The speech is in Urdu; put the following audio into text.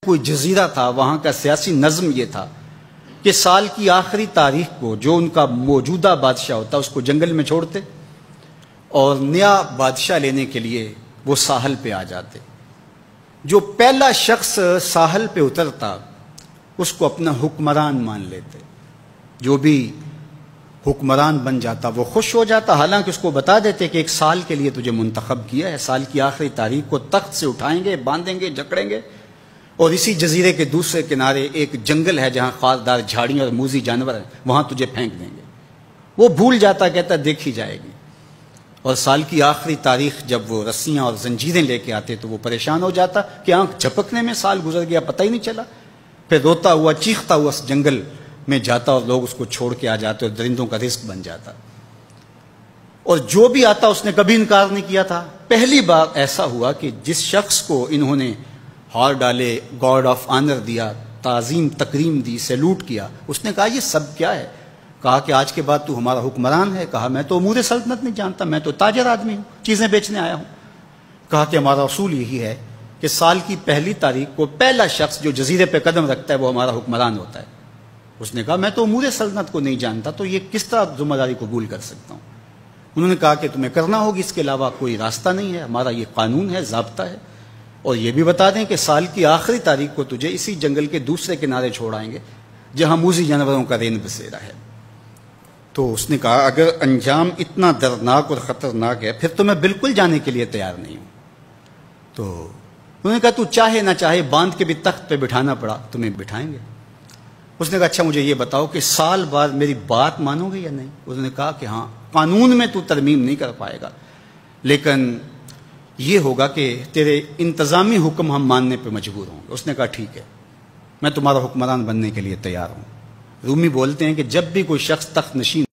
کوئی جزیرہ تھا، وہاں کا سیاسی نظم یہ تھا کہ سال کی آخری تاریخ کو جو ان کا موجودہ بادشاہ ہوتا اس کو جنگل میں چھوڑتے اور نیا بادشاہ لینے کے لیے وہ ساحل پہ آ جاتے۔ جو پہلا شخص ساحل پہ اترتا اس کو اپنا حکمران مان لیتے، جو بھی حکمران بن جاتا وہ خوش ہو جاتا، حالانکہ اس کو بتا دیتے کہ ایک سال کے لیے تجھے منتخب کیا ہے، سال کی آخری تاریخ کو تخت سے اٹھائیں گے، باندھیں گے، جکڑیں گے، اور اسی جزیرے کے دوسرے کنارے ایک جنگل ہے جہاں خاردار جھاڑیاں اور موذی جانور ہیں، وہاں تجھے پھینک دیں گے۔ وہ بھول جاتا، کہتا دیکھی جائے گی، اور سال کی آخری تاریخ جب وہ رسیاں اور زنجیریں لے کے آتے تو وہ پریشان ہو جاتا کہ آنکھ جھپکنے میں سال گزر گیا، پتہ ہی نہیں چلا۔ پھر روتا ہوا چیختا ہوا اس جنگل میں جاتا اور لوگ اس کو چھوڑ کے آ جاتے اور درندوں کا رزق بن جاتا، اور جو بھی آتا اس نے کبھی انکار نہیں کیا تھا۔ پہلی بار ایسا ہوا کہ جس شخص کو انہوں نے ہار ڈالے، گارڈ آف آنر دیا، تعظیم تکریم دی، سیلوٹ کیا، اس نے کہا یہ سب کیا ہے؟ کہا کہ آج کے بعد تو ہمارا حکمران ہے۔ کہا میں تو امور سلطنت نہیں جانتا، میں تو تاجر آدمی ہوں، چیزیں بیچنے آیا ہوں۔ کہا کہ ہمارا اصول یہی ہے کہ سال کی پہلی تاریخ کو پہلا شخص جو جزیرے پہ قدم رکھتا ہے وہ ہمارا حکمران ہوتا ہے۔ اس نے کہا میں تو امور سلطنت کو نہیں جانتا، تو یہ کس طرح ذمہ داری قبول کر سکتا ہوں؟ انہوں نے کہا کہ تمہیں کرنا ہوگی، اس کے علاوہ کوئی راستہ نہیں ہے، ہمارا یہ قانون ہے، ضابطہ ہے، اور یہ بھی بتا دیں کہ سال کی آخری تاریخ کو تجھے اسی جنگل کے دوسرے کنارے چھوڑ آئیں گے جہاں موذی جانوروں کا رین بسیرا ہے۔ تو اس نے کہا اگر انجام اتنا دردناک اور خطرناک ہے پھر تو میں بالکل جانے کے لیے تیار نہیں ہوں۔ تو انہوں نے کہا تو چاہے نہ چاہے باندھ کے بھی تخت پہ بٹھانا پڑا تمہیں بٹھائیں گے۔ اس نے کہا اچھا مجھے یہ بتاؤ کہ سال بعد میری بات مانو گے یا نہیں؟ انہوں نے کہا کہ ہاں، قانون میں تو ترمیم نہیں کر پائے گا، لیکن یہ ہوگا کہ تیرے انتظامی حکم ہم ماننے پہ مجبور ہوں گے۔ اس نے کہا ٹھیک ہے، میں تمہارا حکمران بننے کے لیے تیار ہوں۔ رومی بولتے ہیں کہ جب بھی کوئی شخص تخت نشین